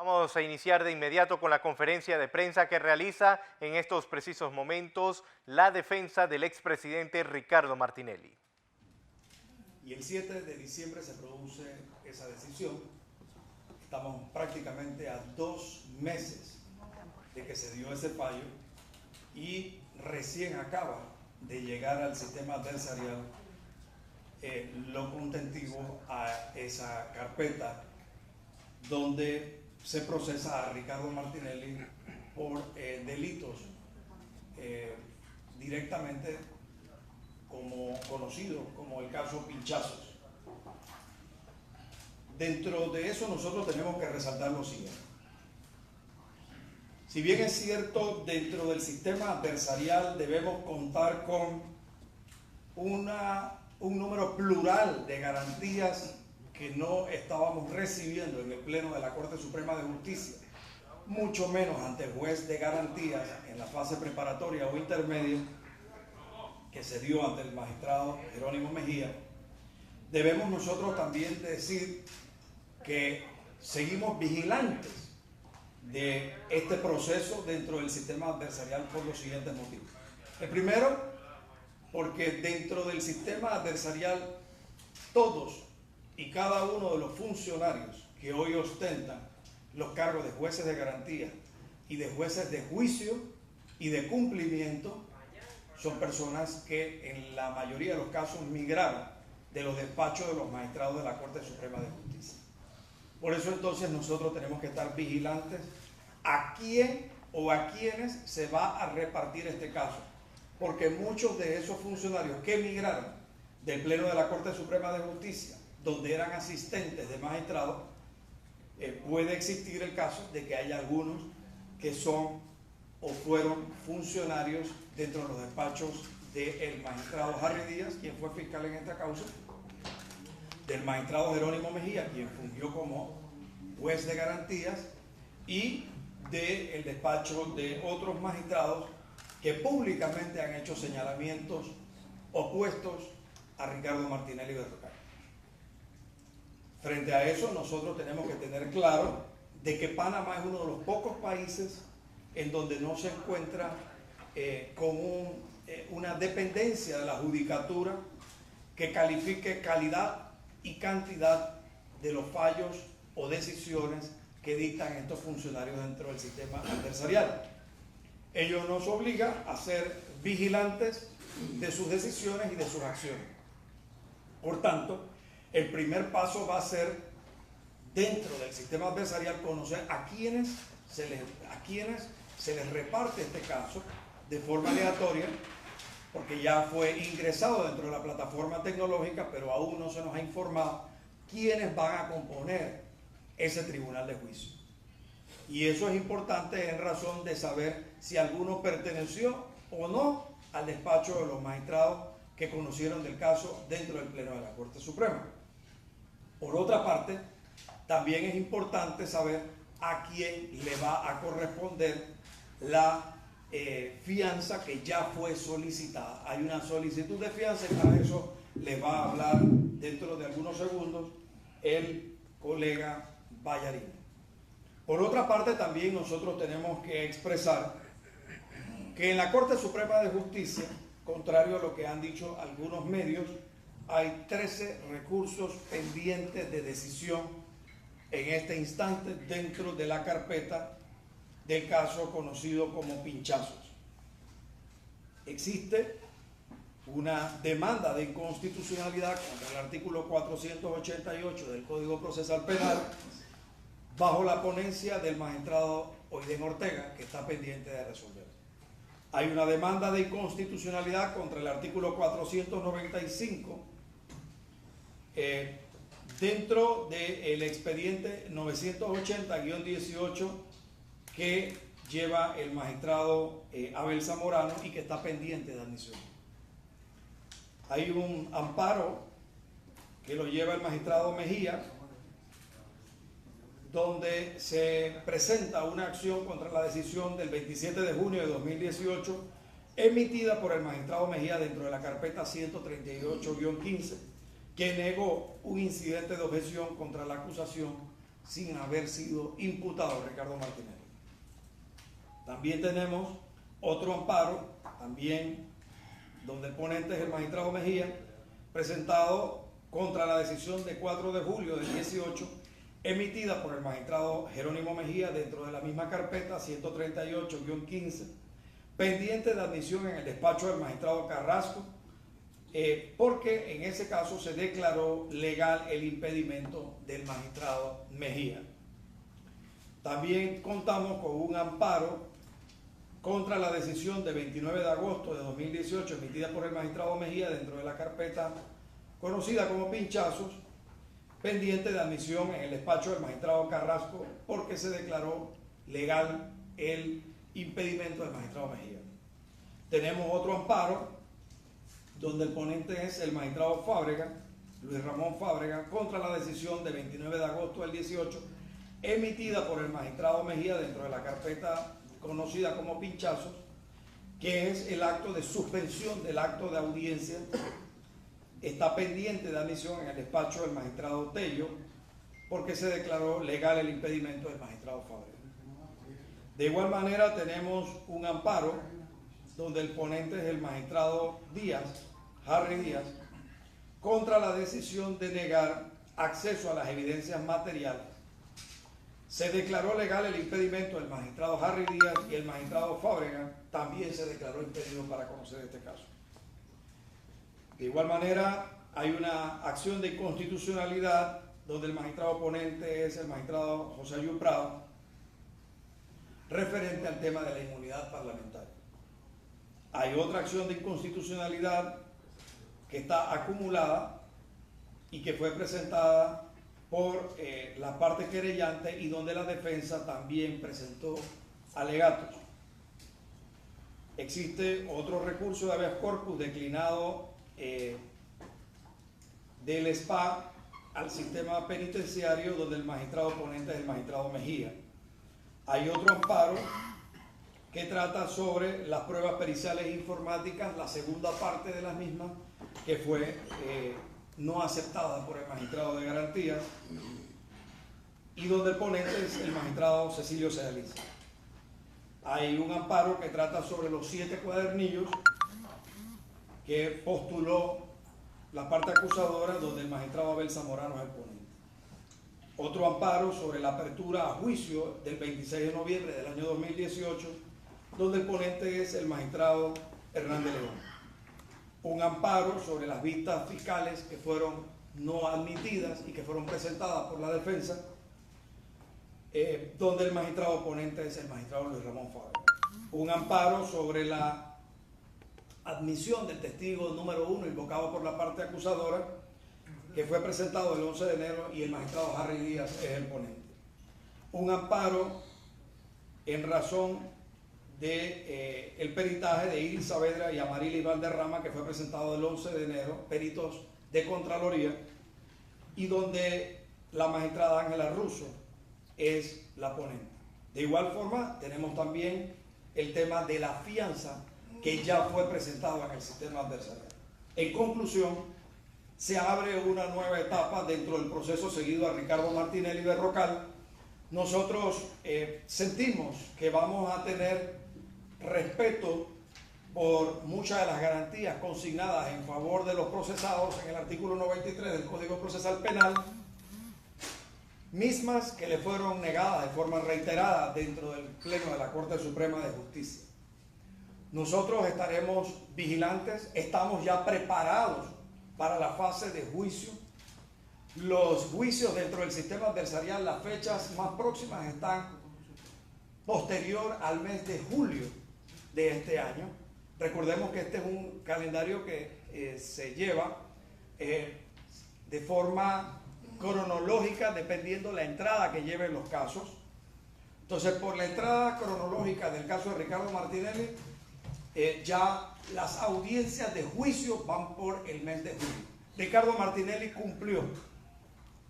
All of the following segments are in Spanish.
Vamos a iniciar de inmediato con la conferencia de prensa que realiza en estos precisos momentos la defensa del expresidente Ricardo Martinelli. Y el 7 de diciembre se produce esa decisión. Estamos prácticamente a 2 meses de que se dio ese fallo y recién acaba de llegar al sistema adversarial lo contentivo a esa carpeta donde se procesa a Ricardo Martinelli por delitos directamente como conocido como el caso Pinchazos. Dentro de eso nosotros tenemos que resaltar lo siguiente. Si bien es cierto, dentro del sistema adversarial debemos contar con un número plural de garantías que no estábamos recibiendo en el Pleno de la Corte Suprema de Justicia, mucho menos ante el juez de garantías en la fase preparatoria o intermedia que se dio ante el magistrado Jerónimo Mejía, debemos nosotros también decir que seguimos vigilantes de este proceso dentro del sistema adversarial por los siguientes motivos. El primero, porque dentro del sistema adversarial todos y cada uno de los funcionarios que hoy ostentan los cargos de jueces de garantía y de jueces de juicio y de cumplimiento son personas que en la mayoría de los casos migraron de los despachos de los magistrados de la Corte Suprema de Justicia. Por eso entonces nosotros tenemos que estar vigilantes a quién o a quiénes se va a repartir este caso, porque muchos de esos funcionarios que migraron del Pleno de la Corte Suprema de Justicia, donde eran asistentes de magistrados, puede existir el caso de que haya algunos que son o fueron funcionarios dentro de los despachos del magistrado Harry Díaz, quien fue fiscal en esta causa, del magistrado Jerónimo Mejía, quien fungió como juez de garantías, y del despacho de otros magistrados que públicamente han hecho señalamientos opuestos a Ricardo Martinelli Berrocal. Frente a eso, nosotros tenemos que tener claro de que Panamá es uno de los pocos países en donde no se encuentra con una dependencia de la judicatura que califique calidad y cantidad de los fallos o decisiones que dictan estos funcionarios dentro del sistema adversarial. Ello nos obliga a ser vigilantes de sus decisiones y de sus acciones. Por tanto, el primer paso va a ser, dentro del sistema adversarial, conocer a quienes se les reparte este caso de forma aleatoria, porque ya fue ingresado dentro de la plataforma tecnológica, pero aún no se nos ha informado quiénes van a componer ese tribunal de juicio. Y eso es importante en razón de saber si alguno perteneció o no al despacho de los magistrados que conocieron del caso dentro del Pleno de la Corte Suprema. Por otra parte, también es importante saber a quién le va a corresponder la fianza que ya fue solicitada. Hay una solicitud de fianza y para eso le va a hablar dentro de algunos segundos el colega Ballarín. Por otra parte, también nosotros tenemos que expresar que en la Corte Suprema de Justicia, contrario a lo que han dicho algunos medios, hay 13 recursos pendientes de decisión en este instante dentro de la carpeta del caso conocido como Pinchazos. Existe una demanda de inconstitucionalidad contra el artículo 488 del Código Procesal Penal bajo la ponencia del magistrado Oiden Ortega, que está pendiente de resolver. Hay una demanda de inconstitucionalidad contra el artículo 495 dentro del expediente 980-18 que lleva el magistrado Abel Zamorano y que está pendiente de admisión. Hay un amparo que lo lleva el magistrado Mejía, donde se presenta una acción contra la decisión del 27 de junio de 2018 emitida por el magistrado Mejía dentro de la carpeta 138-15, que negó un incidente de objeción contra la acusación sin haber sido imputado Ricardo Martinelli. También tenemos otro amparo, también donde el ponente es el magistrado Mejía, presentado contra la decisión de 4 de julio del 18, emitida por el magistrado Jerónimo Mejía dentro de la misma carpeta 138-15, pendiente de admisión en el despacho del magistrado Carrasco, porque en ese caso se declaró legal el impedimento del magistrado Mejía. También contamos con un amparo contra la decisión de 29 de agosto de 2018 emitida por el magistrado Mejía dentro de la carpeta conocida como pinchazos, pendiente de admisión en el despacho del magistrado Carrasco porque se declaró legal el impedimento del magistrado Mejía. Tenemos otro amparo donde el ponente es el magistrado Fábrega, Luis Ramón Fábrega, contra la decisión de 29 de agosto del 18 emitida por el magistrado Mejía dentro de la carpeta conocida como pinchazos, que es el acto de suspensión del acto de audiencia. Está pendiente de admisión en el despacho del magistrado Tello porque se declaró legal el impedimento del magistrado Fábrega. De igual manera tenemos un amparo donde el ponente es el magistrado Díaz, Harry Díaz, contra la decisión de negar acceso a las evidencias materiales. Se declaró legal el impedimento del magistrado Harry Díaz y el magistrado Fábrega también se declaró impedido para conocer este caso. De igual manera, hay una acción de inconstitucionalidad donde el magistrado ponente es el magistrado José Ayú Prado, referente al tema de la inmunidad parlamentaria. Hay otra acción de inconstitucionalidad que está acumulada y que fue presentada por la parte querellante y donde la defensa también presentó alegatos. Existe otro recurso de habeas corpus declinado del SPA al sistema penitenciario donde el magistrado ponente es el magistrado Mejía. Hay otro amparo que trata sobre las pruebas periciales informáticas, la segunda parte de las mismas, que fue no aceptada por el magistrado de garantías y donde el ponente es el magistrado Cecilio Sedaliza. Hay un amparo que trata sobre los 7 cuadernillos que postuló la parte acusadora, donde el magistrado Abel Zamorano es el ponente. Otro amparo sobre la apertura a juicio del 26 de noviembre del año 2018, donde el ponente es el magistrado Hernández León. Un amparo sobre las vistas fiscales que fueron no admitidas y que fueron presentadas por la defensa, donde el magistrado ponente es el magistrado Luis Ramón Fábrega. Un amparo sobre la admisión del testigo número 1 invocado por la parte acusadora, que fue presentado el 11 de enero y el magistrado Harry Díaz es el ponente. Un amparo en razón de el peritaje de Iris Saavedra y Amarili Valderrama, que fue presentado el 11 de enero, peritos de Contraloría, y donde la magistrada Ángela Russo es la ponente. De igual forma, tenemos también el tema de la fianza, que ya fue presentado en el sistema adversarial. En conclusión, se abre una nueva etapa dentro del proceso seguido a Ricardo Martinelli Berrocal. Nosotros sentimos que vamos a tener respeto por muchas de las garantías consignadas en favor de los procesados en el artículo 93 del Código Procesal Penal, mismas que le fueron negadas de forma reiterada dentro del Pleno de la Corte Suprema de Justicia. Nosotros estaremos vigilantes, estamos ya preparados para la fase de juicio. Los juicios dentro del sistema adversarial, las fechas más próximas están posterior al mes de julio de este año. Recordemos que este es un calendario que se lleva de forma cronológica dependiendo la entrada que lleven los casos. Entonces, por la entrada cronológica del caso de Ricardo Martinelli, ya las audiencias de juicio van por el mes de julio. Ricardo Martinelli cumplió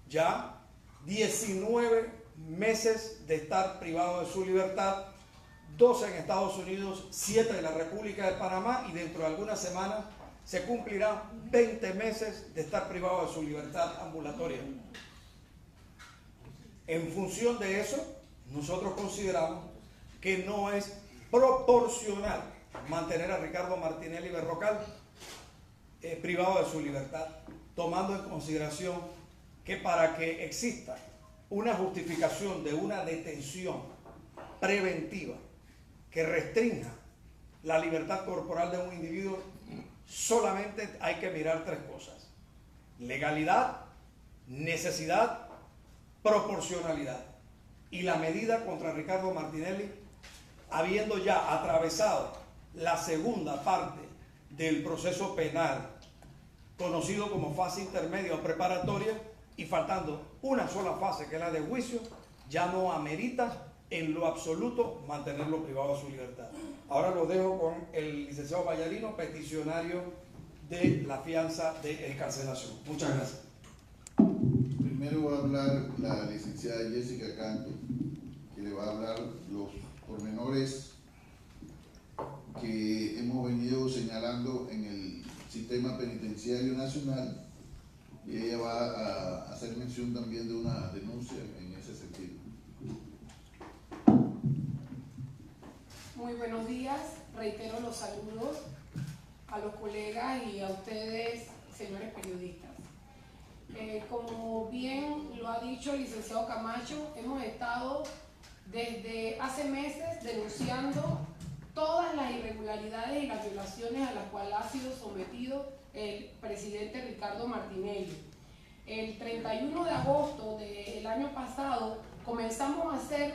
ya 19 meses de estar privado de su libertad, 12 en Estados Unidos, 7 en la República de Panamá, y dentro de algunas semanas se cumplirán 20 meses de estar privado de su libertad ambulatoria. En función de eso, nosotros consideramos que no es proporcional mantener a Ricardo Martinelli Berrocal privado de su libertad, tomando en consideración que para que exista una justificación de una detención preventiva que restrinja la libertad corporal de un individuo, solamente hay que mirar tres cosas: legalidad, necesidad, proporcionalidad. Y la medida contra Ricardo Martinelli, habiendo ya atravesado la segunda parte del proceso penal, conocido como fase intermedia o preparatoria, y faltando una sola fase, que es la de juicio, ya no amerita en lo absoluto mantenerlo privado de su libertad. Ahora lo dejo con el licenciado Vallarino, peticionario de la fianza de excarcelación. Muchas gracias. Primero va a hablar la licenciada Jessica Canto, que le va a hablar los pormenores que hemos venido señalando en el sistema penitenciario nacional, y ella va a hacer mención también de una denuncia en ese sentido. Muy buenos días, reitero los saludos a los colegas y a ustedes, señores periodistas. Como bien lo ha dicho el licenciado Camacho, hemos estado desde hace meses denunciando todas las irregularidades y las violaciones a las cuales ha sido sometido el presidente Ricardo Martinelli. El 31 de agosto del año pasado comenzamos a hacer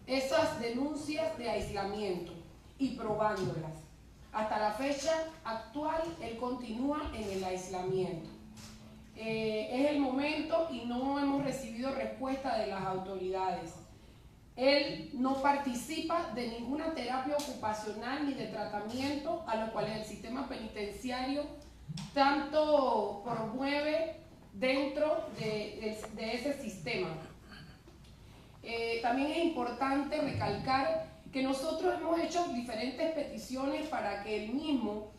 esas denuncias de aislamiento y probándolas. Hasta la fecha actual, él continúa en el aislamiento. Es el momento y no hemos recibido respuesta de las autoridades. Él no participa de ninguna terapia ocupacional ni de tratamiento a los cuales el sistema penitenciario tanto promueve dentro de ese sistema. También es importante recalcar que nosotros hemos hecho diferentes peticiones para que él mismo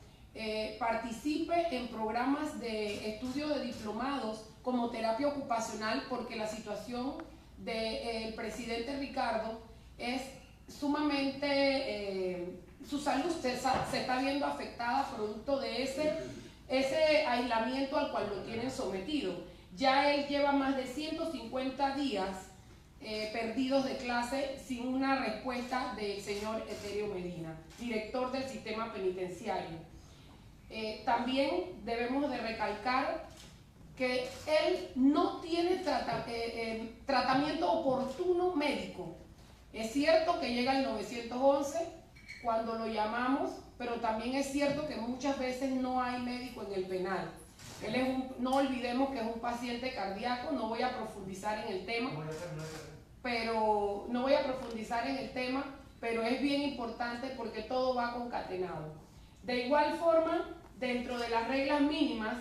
participe en programas de estudio de diplomados como terapia ocupacional, porque la situación del presidente Ricardo es sumamente, su salud se está viendo afectada producto de ese aislamiento al cual lo tienen sometido. Ya él lleva más de 150 días perdidos de clase sin una respuesta del señor Eterio Medina, director del sistema penitenciario. También debemos de recalcar que él no tiene tratamiento oportuno médico. Es cierto que llega el 911 cuando lo llamamos, pero también es cierto que muchas veces no hay médico en el penal. Él es no olvidemos que es un paciente cardíaco, no voy a profundizar en el tema, pero es bien importante porque todo va concatenado. De igual forma, dentro de las reglas mínimas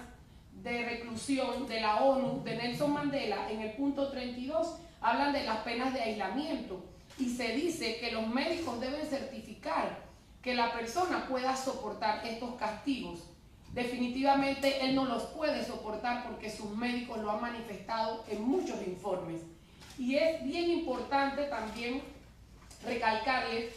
de reclusión de la ONU, de Nelson Mandela, en el punto 32, hablan de las penas de aislamiento y se dice que los médicos deben certificar que la persona pueda soportar estos castigos. Definitivamente él no los puede soportar porque sus médicos lo han manifestado en muchos informes. Y es bien importante también recalcarles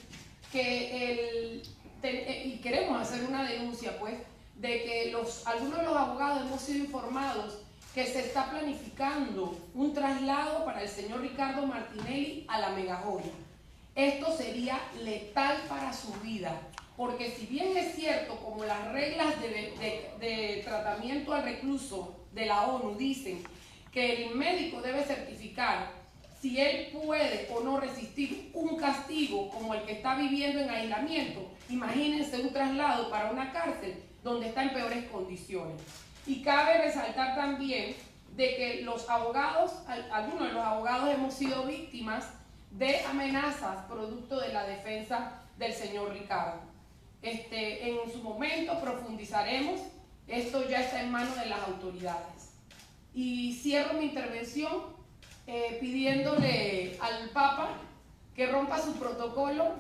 que y queremos hacer una denuncia, pues, de que algunos de los abogados hemos sido informados que se está planificando un traslado para el señor Ricardo Martinelli a la Megajoya. Esto sería letal para su vida, porque si bien es cierto, como las reglas de tratamiento al recluso de la ONU dicen que el médico debe certificar si él puede o no resistir un castigo como el que está viviendo en aislamiento, imagínense un traslado para una cárcel donde está en peores condiciones. Y cabe resaltar también de que los abogados, algunos de los abogados hemos sido víctimas de amenazas producto de la defensa del señor Ricardo. En su momento profundizaremos, esto ya está en manos de las autoridades. Y cierro mi intervención pidiéndole al Papa que rompa su protocolo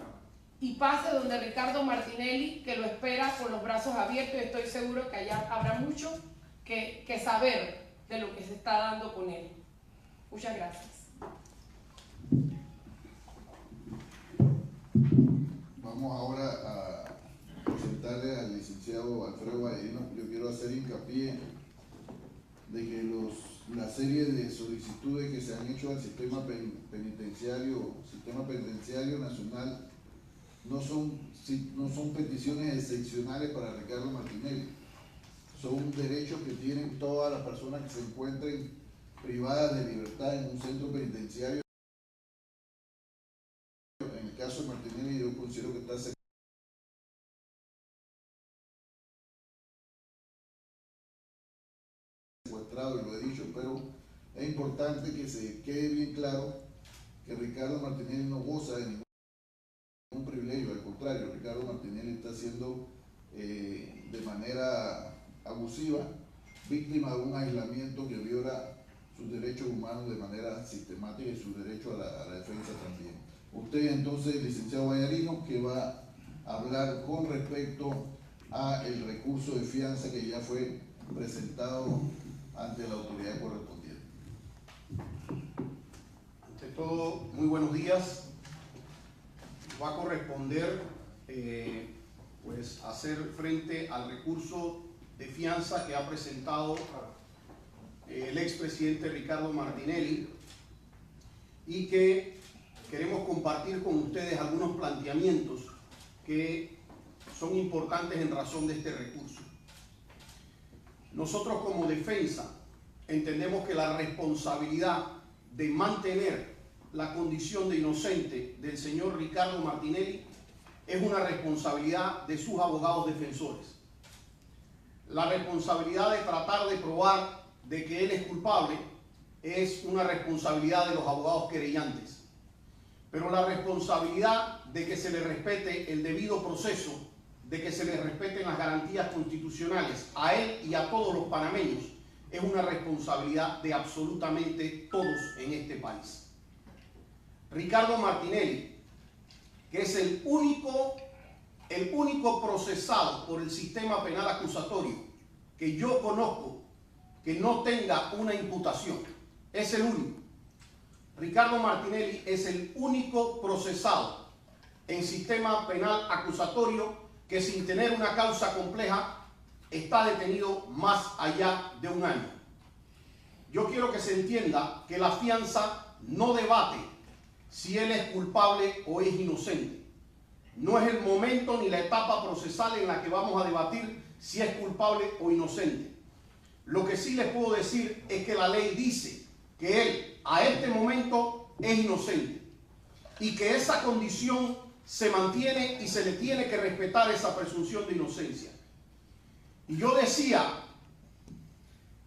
y pase donde Ricardo Martinelli, que lo espera con los brazos abiertos, y estoy seguro que allá habrá mucho que saber de lo que se está dando con él. Muchas gracias. Vamos ahora a presentarle al licenciado Alfredo Vallarino. Yo quiero hacer hincapié de que la serie de solicitudes que se han hecho al sistema penitenciario nacional no son peticiones excepcionales para Ricardo Martinelli. Son derechos que tienen todas las personas que se encuentren privadas de libertad en un centro penitenciario. En el caso de Martinelli, yo considero que está secuestrado, y lo he dicho, pero es importante que se quede bien claro que Ricardo Martinelli no goza de ningún privilegio. Al contrario, Ricardo Martinelli está siendo de manera abusiva víctima de un aislamiento que viola sus derechos humanos de manera sistemática y su derecho a la defensa también. Usted entonces, licenciado Vallarino, que va a hablar con respecto a el recurso de fianza que ya fue presentado ante la autoridad correspondiente. Ante todo, muy buenos días. Va a corresponder pues hacer frente al recurso de fianza que ha presentado el expresidente Ricardo Martinelli, y que queremos compartir con ustedes algunos planteamientos que son importantes en razón de este recurso. Nosotros como defensa entendemos que la responsabilidad de mantener la condición de inocente del señor Ricardo Martinelli es una responsabilidad de sus abogados defensores. La responsabilidad de tratar de probar de que él es culpable es una responsabilidad de los abogados querellantes. Pero la responsabilidad de que se le respete el debido proceso, de que se le respeten las garantías constitucionales a él y a todos los panameños, es una responsabilidad de absolutamente todos en este país. Ricardo Martinelli, que es el único procesado por el sistema penal acusatorio que yo conozco que no tenga una imputación, es el único. Ricardo Martinelli es el único procesado en sistema penal acusatorio que, sin tener una causa compleja, está detenido más allá de 1 año. Yo quiero que se entienda que la fianza no debate si él es culpable o es inocente. No es el momento ni la etapa procesal en la que vamos a debatir si es culpable o inocente. Lo que sí les puedo decir es que la ley dice que él a este momento es inocente y que esa condición se mantiene y se le tiene que respetar esa presunción de inocencia. Y yo decía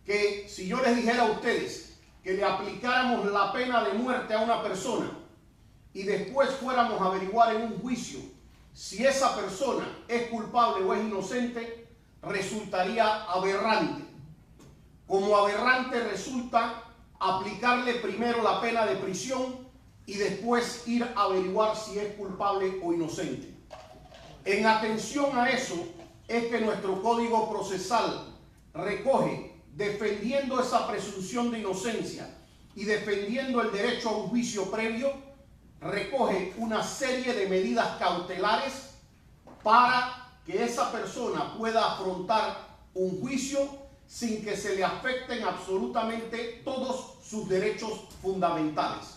que si yo les dijera a ustedes que le aplicáramos la pena de muerte a una persona y después fuéramos a averiguar en un juicio si esa persona es culpable o es inocente, resultaría aberrante. Como aberrante resulta aplicarle primero la pena de prisión y después ir a averiguar si es culpable o inocente. En atención a eso es que nuestro Código Procesal recoge, defendiendo esa presunción de inocencia y defendiendo el derecho a un juicio previo, recoge una serie de medidas cautelares para que esa persona pueda afrontar un juicio sin que se le afecten absolutamente todos sus derechos fundamentales.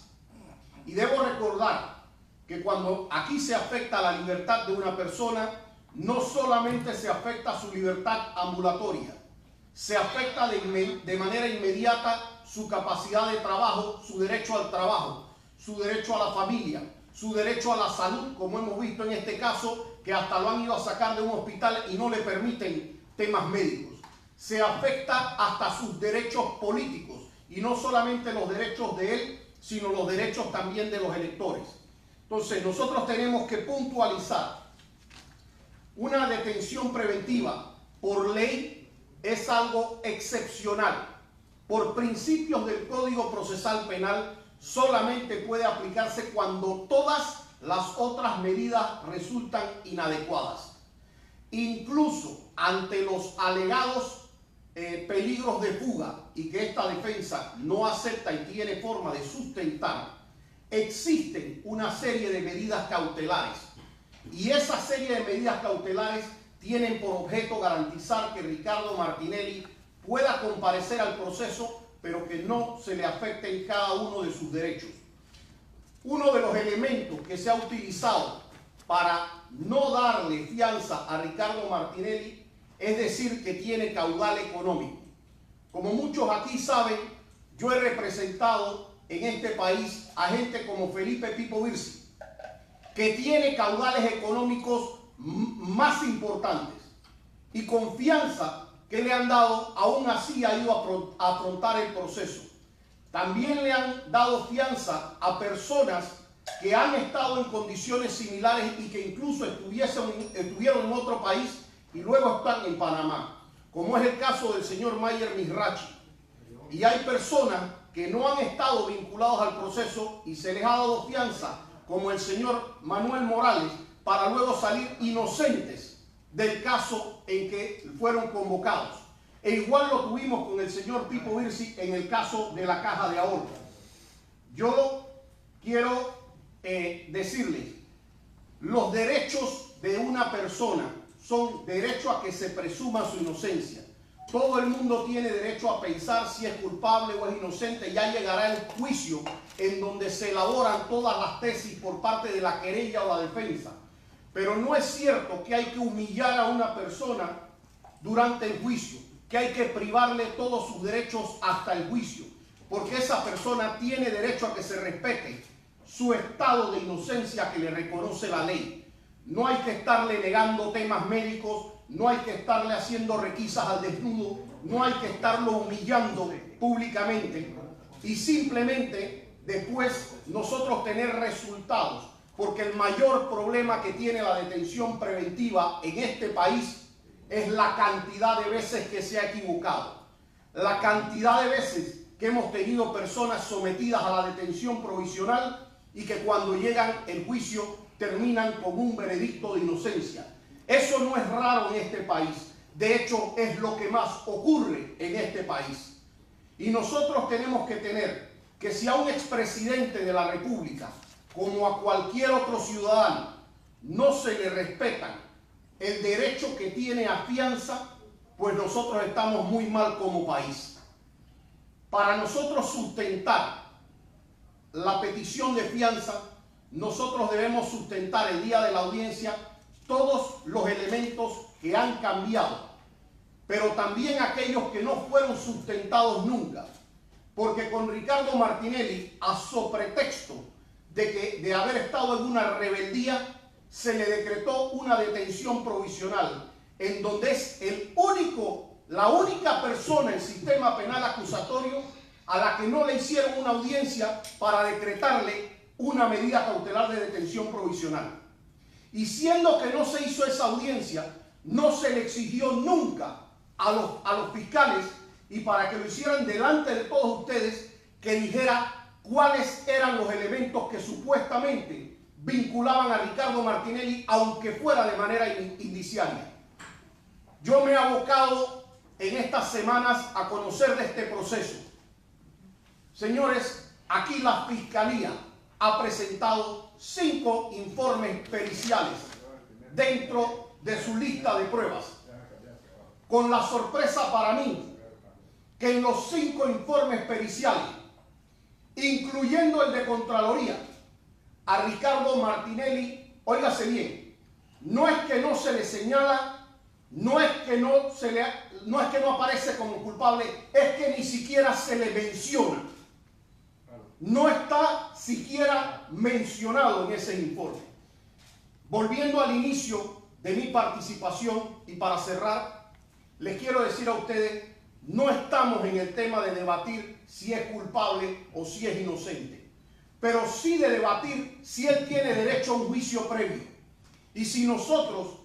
Y debo recordar que cuando aquí se afecta la libertad de una persona, no solamente se afecta su libertad ambulatoria, se afecta de manera inmediata su capacidad de trabajo, su derecho al trabajo, su derecho a la familia, su derecho a la salud, como hemos visto en este caso, que hasta lo han ido a sacar de un hospital y no le permiten temas médicos. Se afecta hasta sus derechos políticos, y no solamente los derechos de él, sino los derechos también de los electores. Entonces, nosotros tenemos que puntualizar: una detención preventiva por ley es algo excepcional. Por principios del Código Procesal Penal, solamente puede aplicarse cuando todas las otras medidas resultan inadecuadas. Incluso ante los alegados peligros de fuga, y que esta defensa no acepta y tiene forma de sustentar, existen una serie de medidas cautelares y esa serie de medidas cautelares tienen por objeto garantizar que Ricardo Martinelli pueda comparecer al proceso, pero que no se le afecten cada uno de sus derechos. Uno de los elementos que se ha utilizado para no darle fianza a Ricardo Martinelli es decir que tiene caudal económico. Como muchos aquí saben, yo he representado en este país a gente como Felipe Pipo Virsi, que tiene caudales económicos más importantes y confianza que le han dado, aún así ha ido a afrontar el proceso. También le han dado fianza a personas que han estado en condiciones similares y que incluso estuvieron en otro país y luego están en Panamá, como es el caso del señor Mayer Mizrachi. Y hay personas que no han estado vinculados al proceso y se les ha dado fianza, como el señor Manuel Morales, para luego salir inocentes del caso en que fueron convocados. E igual lo tuvimos con el señor Pipo Virsi en el caso de la Caja de Ahorro. Yo quiero decirles, los derechos de una persona son derecho a que se presuma su inocencia. Todo el mundo tiene derecho a pensar si es culpable o es inocente. Ya llegará el juicio en donde se elaboran todas las tesis por parte de la querella o la defensa. Pero no es cierto que hay que humillar a una persona durante el juicio, que hay que privarle todos sus derechos hasta el juicio, porque esa persona tiene derecho a que se respete su estado de inocencia que le reconoce la ley. No hay que estarle negando temas médicos, no hay que estarle haciendo requisas al desnudo, no hay que estarlo humillando públicamente y simplemente después nosotros tener resultados, porque el mayor problema que tiene la detención preventiva en este país es la cantidad de veces que se ha equivocado, la cantidad de veces que hemos tenido personas sometidas a la detención provisional y que cuando llegan el juicio terminan con un veredicto de inocencia. Eso no es raro en este país, de hecho es lo que más ocurre en este país. Y nosotros tenemos que tener que si a un expresidente de la República, como a cualquier otro ciudadano, no se le respetan el derecho que tiene a fianza, pues nosotros estamos muy mal como país. Para nosotros sustentar la petición de fianza, nosotros debemos sustentar el día de la audiencia todos los elementos que han cambiado, pero también aquellos que no fueron sustentados nunca, porque con Ricardo Martinelli, a sopretexto de haber estado en una rebeldía, se le decretó una detención provisional, en donde es la única persona en el sistema penal acusatorio a la que no le hicieron una audiencia para decretarle una medida cautelar de detención provisional. Y siendo que no se hizo esa audiencia, no se le exigió nunca a los fiscales, y para que lo hicieran delante de todos ustedes, que dijera cuáles eran los elementos que supuestamente vinculaban a Ricardo Martinelli, aunque fuera de manera indiciaria. Yo me he abocado en estas semanas a conocer de este proceso. Señores, aquí la Fiscalía ha presentado 5 informes periciales dentro de su lista de pruebas, con la sorpresa para mí que en los 5 informes periciales, incluyendo el de Contraloría, a Ricardo Martinelli, óigase bien, no es que no se le señala, no es que no aparece como culpable, es que ni siquiera se le menciona. No está siquiera mencionado en ese informe. Volviendo al inicio de mi participación y para cerrar, les quiero decir a ustedes, no estamos en el tema de debatir si es culpable o si es inocente, pero sí de debatir si él tiene derecho a un juicio previo. Y si nosotros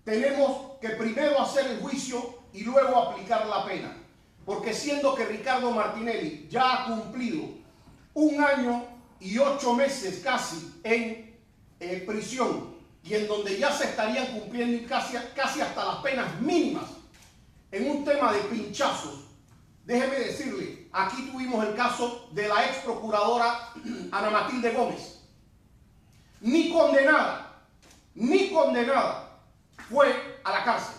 tenemos que primero hacer el juicio y luego aplicar la pena. Porque siendo que Ricardo Martinelli ya ha cumplido 1 año y 8 meses casi en prisión, y en donde ya se estarían cumpliendo casi hasta las penas mínimas en un tema de pinchazos, déjeme decirle, Aquí tuvimos el caso de la ex procuradora Ana Matilde Gómez. Ni condenada fue a la cárcel.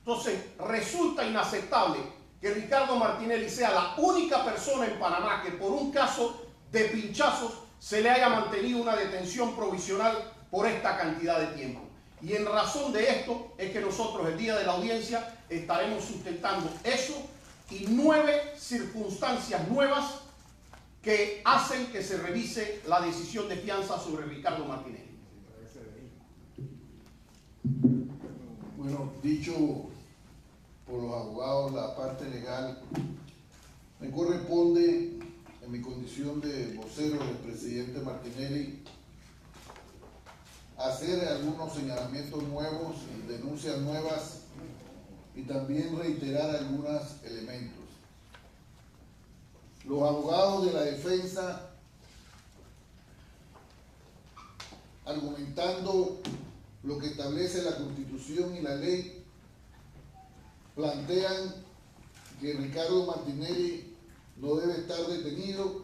Entonces, resulta inaceptable que Ricardo Martinelli sea la única persona en Panamá que por un caso de pinchazos se le haya mantenido una detención provisional por esta cantidad de tiempo. Y en razón de esto es que nosotros el día de la audiencia estaremos sustentando eso y 9 circunstancias nuevas que hacen que se revise la decisión de fianza sobre Ricardo Martinelli. Bueno, dicho por los abogados, la parte legal, me corresponde, en mi condición de vocero del presidente Martinelli, hacer algunos señalamientos nuevos, denuncias nuevas y también reiterar algunos elementos. Los abogados de la defensa, argumentando lo que establece la Constitución y la ley, plantean que Ricardo Martinelli no debe estar detenido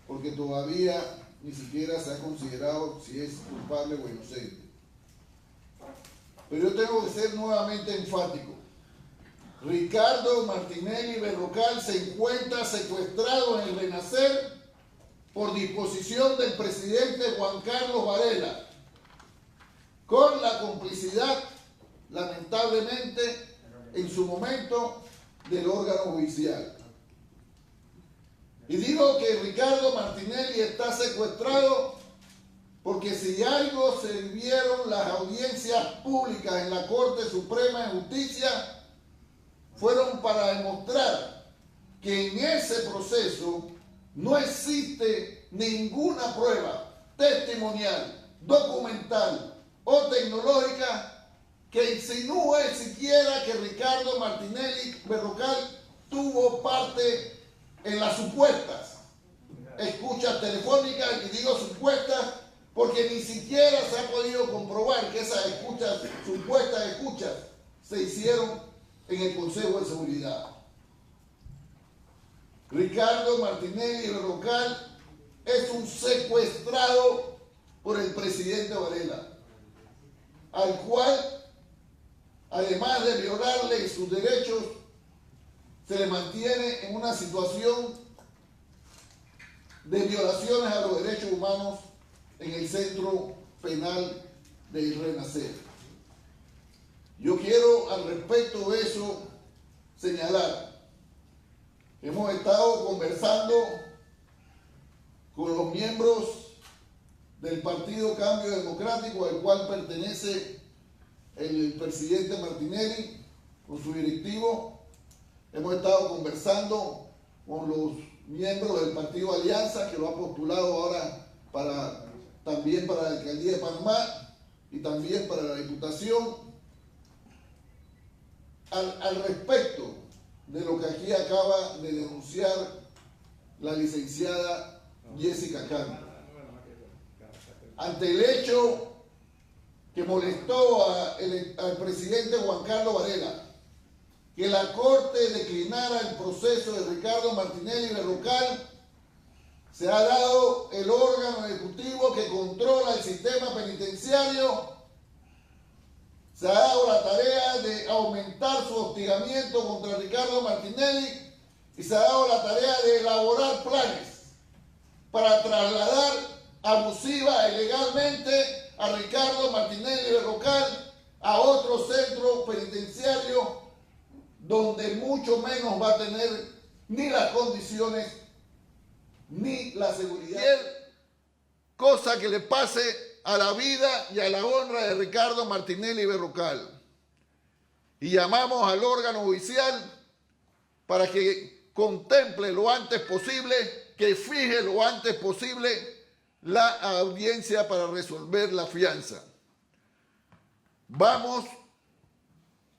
porque todavía ni siquiera se ha considerado si es culpable o inocente. Pero yo tengo que ser nuevamente enfático. Ricardo Martinelli Berrocal se encuentra secuestrado en el Renacer por disposición del presidente Juan Carlos Varela, con la complicidad, lamentablemente, en su momento, del órgano judicial. Y digo que Ricardo Martinelli está secuestrado porque si algo se vieron las audiencias públicas en la Corte Suprema de Justicia, fueron para demostrar que en ese proceso no existe ninguna prueba testimonial, documental o tecnológica que insinúe siquiera que Ricardo Martinelli Berrocal tuvo parte en las supuestas escuchas telefónicas, y digo supuestas porque ni siquiera se ha podido comprobar que esas escuchas, supuestas escuchas, se hicieron en el Consejo de Seguridad. Ricardo Martinelli Berrocal es un secuestrado por el presidente Varela, al cual, además de violarle sus derechos, se le mantiene en una situación de violaciones a los derechos humanos en el Centro Penal del Renacer. Yo quiero al respecto de eso señalar que hemos estado conversando con los miembros del Partido Cambio Democrático, al cual pertenece el presidente Martinelli, con su directivo. Hemos estado conversando con los miembros del Partido Alianza, que lo ha postulado ahora también para la Alcaldía de Panamá y también para la Diputación, al respecto de lo que aquí acaba de denunciar la licenciada Jessica Cano. Ante el hecho que molestó al presidente Juan Carlos Varela, que la Corte declinara el proceso de Ricardo Martinelli Berrocal, se ha dado el órgano ejecutivo que controla el sistema penitenciario, se ha dado la tarea de aumentar su hostigamiento contra Ricardo Martinelli y se ha dado la tarea de elaborar planes para trasladar abusiva e ilegalmente a Ricardo Martinelli Berrocal a otro centro penitenciario donde mucho menos va a tener ni las condiciones ni la seguridad. Cosa que le pase a la vida y a la honra de Ricardo Martinelli Berrocal. Y llamamos al órgano judicial para que contemple lo antes posible, que fije lo antes posible la audiencia para resolver la fianza. Vamos,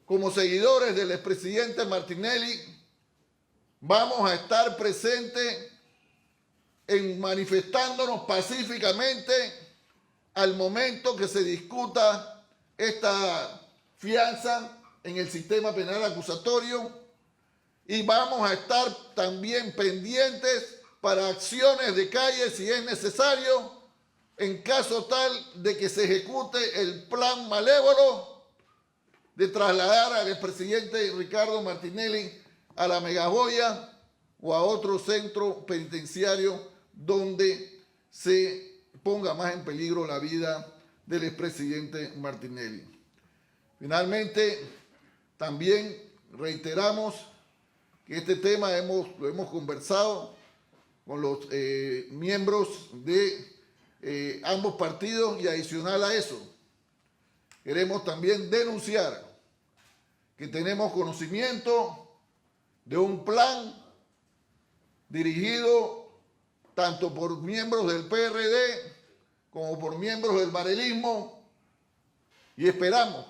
como seguidores del expresidente Martinelli, vamos a estar presentes en manifestándonos pacíficamente al momento que se discuta esta fianza en el sistema penal acusatorio y vamos a estar también pendientes para acciones de calle si es necesario, en caso tal de que se ejecute el plan malévolo de trasladar al expresidente Ricardo Martinelli a la Megajoya o a otro centro penitenciario donde se ponga más en peligro la vida del expresidente Martinelli. Finalmente, también reiteramos que este tema lo hemos conversado con los miembros de ambos partidos, y adicional a eso, queremos también denunciar que tenemos conocimiento de un plan dirigido tanto por miembros del PRD como por miembros del barelismo, y esperamos,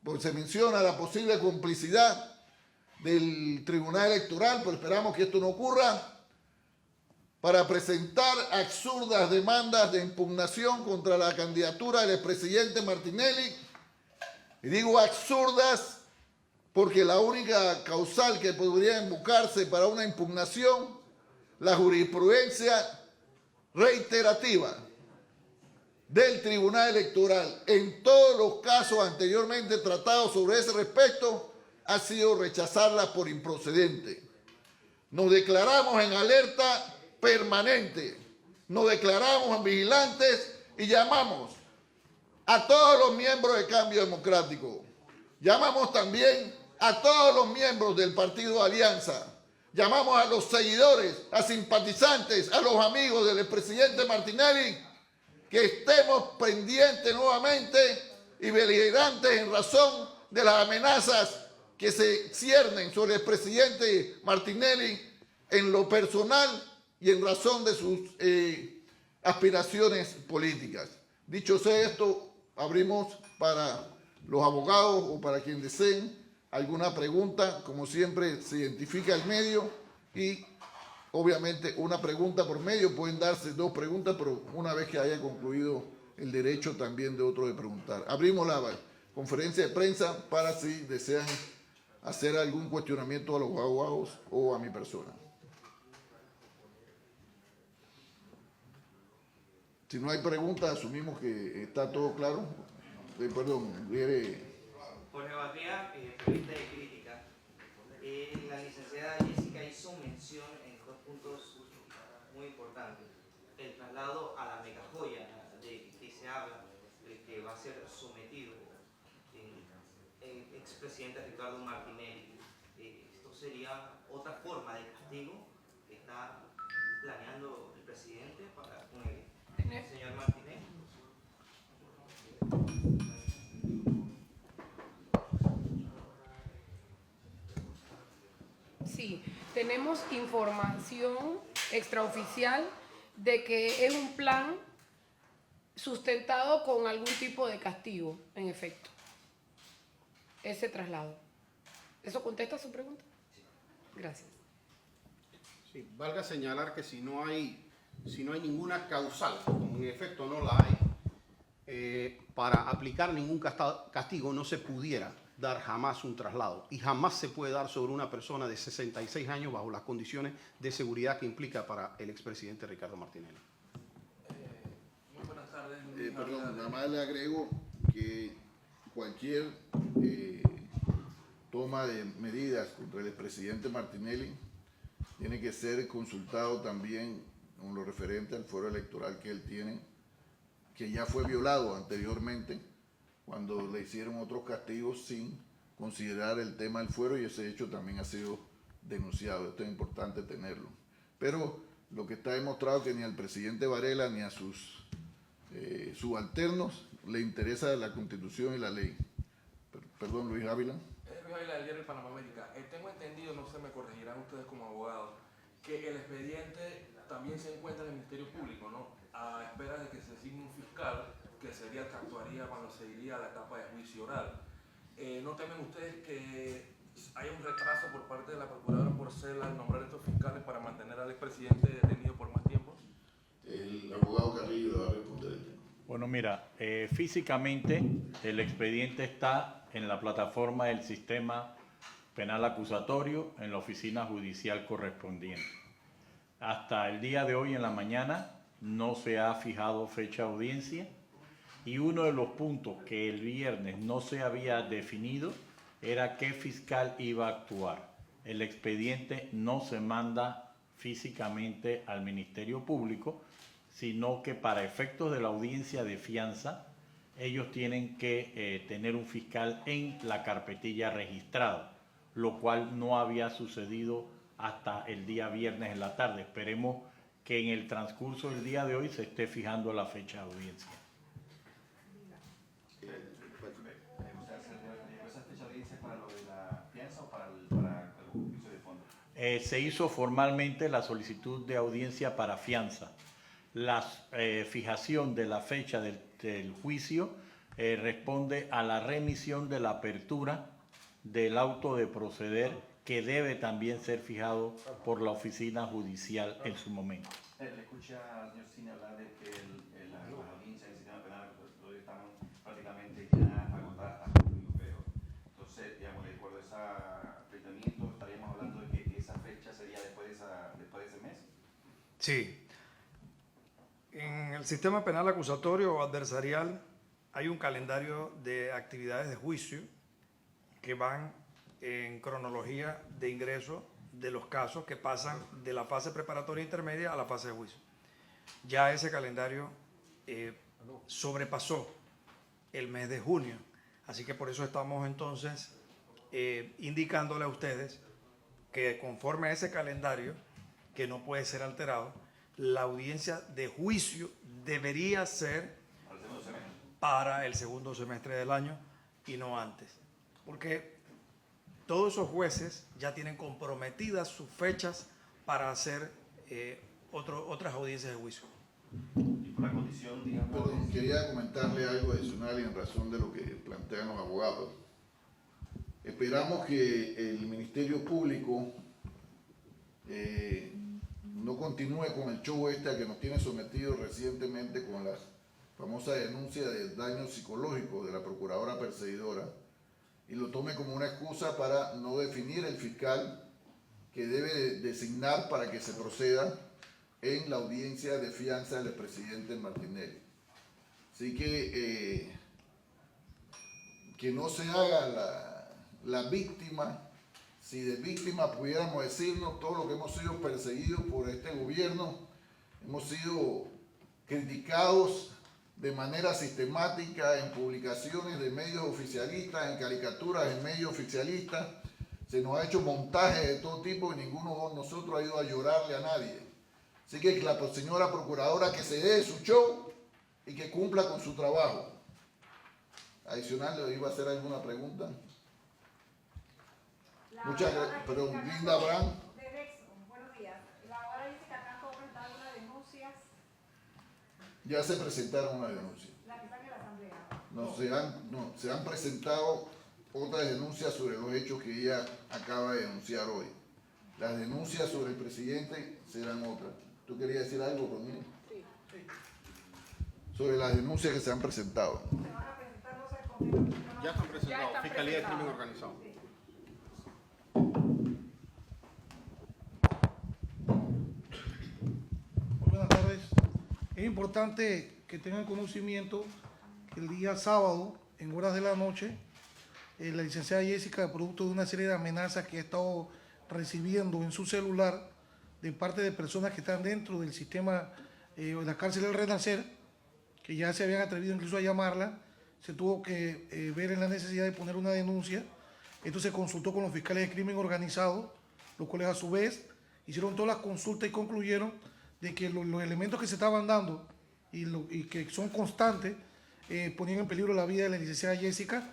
porque se menciona la posible complicidad del Tribunal Electoral, pero esperamos que esto no ocurra, para presentar absurdas demandas de impugnación contra la candidatura del expresidente Martinelli. Y digo absurdas porque la única causal que podría invocarse para una impugnación, la jurisprudencia reiterativa del Tribunal Electoral en todos los casos anteriormente tratados sobre ese respecto, ha sido rechazarla por improcedente. Nos declaramos en alerta permanente, nos declaramos en vigilantes y llamamos a todos los miembros de Cambio Democrático, llamamos también a todos los miembros del Partido Alianza, llamamos a los seguidores, a simpatizantes, a los amigos del expresidente Martinelli, que estemos pendientes nuevamente y beligerantes en razón de las amenazas que se ciernen sobre el presidente Martinelli en lo personal y en razón de sus aspiraciones políticas. Dicho sea esto, abrimos para los abogados o para quien deseen alguna pregunta. Como siempre, se identifica el medio y obviamente una pregunta por medio. Pueden darse dos preguntas, pero una vez que haya concluido el derecho también de otro de preguntar. Abrimos la conferencia de prensa para si desean hacer algún cuestionamiento a los abogados o a mi persona. Si no hay preguntas, asumimos que está todo claro. Perdón, Jorge Barría, periodista de crítica. La licenciada Jessica hizo mención en dos puntos muy importantes. El traslado a la Megajoya, de que se habla, de que va a ser sometido el expresidente Ricardo Martinelli. Esto sería otra forma de castigo que está planeando el presidente para con el señor Martinelli. Sí, tenemos información extraoficial de que es un plan sustentado con algún tipo de castigo, en efecto, ese traslado. ¿Eso contesta su pregunta? Gracias. Sí, valga señalar que si no hay ninguna causal, como en efecto no la hay, para aplicar ningún castigo no se pudiera dar jamás un traslado, y jamás se puede dar sobre una persona de 66 años bajo las condiciones de seguridad que implica para el expresidente Ricardo Martinelli. Muy buenas tardes. Perdón, nada más le agrego que cualquier toma de medidas contra el expresidente Martinelli tiene que ser consultado también con lo referente al fuero electoral que él tiene, que ya fue violado anteriormente cuando le hicieron otros castigos sin considerar el tema del fuero, y ese hecho también ha sido denunciado. Esto es importante tenerlo. Pero lo que está demostrado es que ni al presidente Varela ni a sus subalternos le interesa la Constitución y la ley. Perdón, Luis Ávila. Luis Ávila, del diario Panamérica. Tengo entendido, no sé, me corregirán ustedes como abogados, que el expediente también se encuentra en el Ministerio Público, ¿no? A espera de que se designe un fiscal, que sería el que actuaría cuando se iría a la etapa de juicio oral. ¿No temen ustedes que haya un retraso por parte de la Procuradora Porcel al nombrar estos fiscales para mantener al expresidente detenido por más tiempo? El abogado Carrillo va a responder. Bueno, mira, físicamente el expediente está en la plataforma del sistema penal acusatorio en la oficina judicial correspondiente. Hasta el día de hoy en la mañana no se ha fijado fecha de audiencia y uno de los puntos que el viernes no se había definido era qué fiscal iba a actuar. El expediente no se manda físicamente al Ministerio Público, sino que para efectos de la audiencia de fianza, ellos tienen que tener un fiscal en la carpetilla registrada, lo cual no había sucedido hasta el día viernes en la tarde. Esperemos que en el transcurso del día de hoy se esté fijando la fecha de audiencia. ¿Esa fecha de audiencia es para lo de la fianza o para el juicio de fondo? Se hizo formalmente la solicitud de audiencia para fianza. La fijación de la fecha del juicio responde a la remisión de la apertura del auto de proceder, que debe también ser fijado por la oficina judicial en su momento. Le escucha al señor Cine hablar de que las audiencias del sistema penal están prácticamente ya agotadas hasta julio, pero entonces, digamos, de acuerdo a ese planteamiento, estaríamos hablando de que esa fecha sería después de ese mes. Sí. En el sistema penal acusatorio o adversarial hay un calendario de actividades de juicio que van en cronología de ingreso de los casos que pasan de la fase preparatoria intermedia a la fase de juicio. Ya ese calendario sobrepasó el mes de junio, así que por eso estamos entonces indicándole a ustedes que conforme a ese calendario, que no puede ser alterado, la audiencia de juicio debería ser para el segundo semestre del año y no antes, porque todos esos jueces ya tienen comprometidas sus fechas para hacer otras audiencias de juicio. Y por la condición, digamos... Perdón, quería comentarle algo adicional en razón de lo que plantean los abogados. Esperamos que el Ministerio Público no continúe con el show a que nos tiene sometido recientemente con la famosa denuncia de daño psicológico de la procuradora perseguidora, y lo tome como una excusa para no definir el fiscal que debe designar para que se proceda en la audiencia de fianza del expresidente Martinelli. Así que no se haga la víctima. Si de víctima pudiéramos decirnos todo lo que hemos sido perseguidos por este gobierno, hemos sido criticados de manera sistemática en publicaciones de medios oficialistas, en caricaturas en medios oficialistas. Se nos ha hecho montaje de todo tipo y ninguno de nosotros ha ido a llorarle a nadie. Así que la señora procuradora que se dé su show y que cumpla con su trabajo. Adicional, ¿le iba a hacer alguna pregunta? Muchas gracias. Pero Linda Abraham. Buenos días. La abogada dice que acá fue presentada una denuncia. Ya se presentaron una denuncia. La que está en la asamblea. Se han presentado otras denuncias sobre los hechos que ella acaba de denunciar hoy. Las denuncias sobre el presidente serán otras. ¿Tú querías decir algo conmigo? Sí. Sobre las denuncias que se han presentado. Se van a presentar, no sé con qué. Ya están presentados. Fiscalía de Crimen Organizado. Sí. Buenas tardes. Es importante que tengan conocimiento que el día sábado, en horas de la noche, la licenciada Jessica, producto de una serie de amenazas que ha estado recibiendo en su celular de parte de personas que están dentro del sistema de la cárcel del Renacer, que ya se habían atrevido incluso a llamarla, se tuvo que ver en la necesidad de poner una denuncia. Esto se consultó con los fiscales de crimen organizado, los cuales a su vez hicieron todas las consultas y concluyeron de que los elementos que se estaban dando y que son constantes ponían en peligro la vida de la licenciada Jessica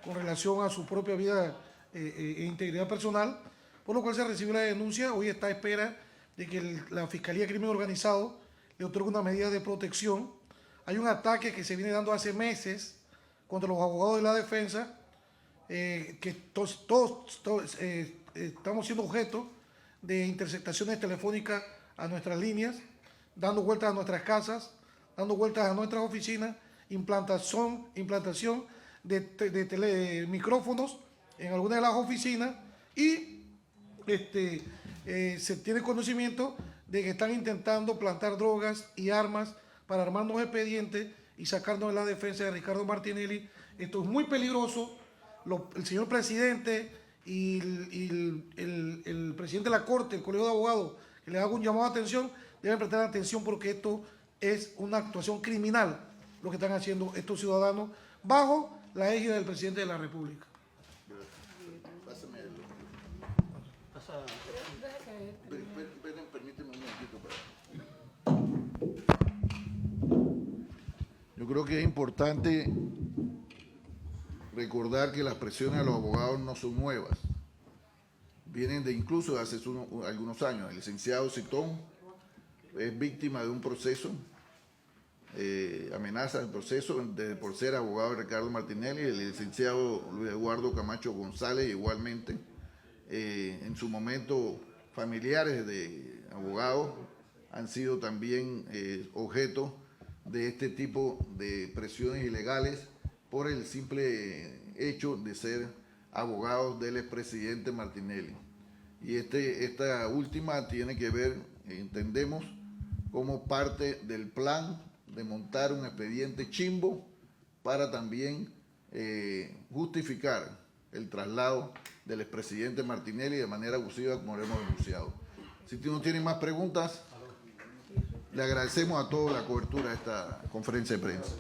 con relación a su propia vida e integridad personal, por lo cual se recibió la denuncia. Hoy está a espera de que la Fiscalía de Crimen Organizado le otorgue una medida de protección. Hay un ataque que se viene dando hace meses contra los abogados de la defensa, que todos estamos siendo objeto de interceptaciones telefónicas a nuestras líneas, dando vueltas a nuestras casas, dando vueltas a nuestras oficinas, implantación de micrófonos en algunas de las oficinas y se tiene conocimiento de que están intentando plantar drogas y armas para armarnos expedientes y sacarnos de la defensa de Ricardo Martinelli. Esto es muy peligroso. El señor presidente y el presidente de la Corte, el Colegio de Abogados, que le hago un llamado de atención, deben prestar atención porque esto es una actuación criminal, lo que están haciendo estos ciudadanos bajo la égida del presidente de la República. Permíteme un momentito. Yo creo que es importante recordar que las presiones a los abogados no son nuevas. Vienen de incluso hace algunos años. El licenciado Citón es víctima de un proceso, amenaza del proceso por ser abogado de Ricardo Martinelli. El licenciado Luis Eduardo Camacho González igualmente. En su momento, familiares de abogados han sido también objeto de este tipo de presiones ilegales por el simple hecho de ser abogados del expresidente Martinelli. Y esta última tiene que ver, entendemos, como parte del plan de montar un expediente chimbo para también justificar el traslado del expresidente Martinelli de manera abusiva, como lo hemos denunciado. Si no tienen más preguntas, le agradecemos a todos la cobertura de esta conferencia de prensa.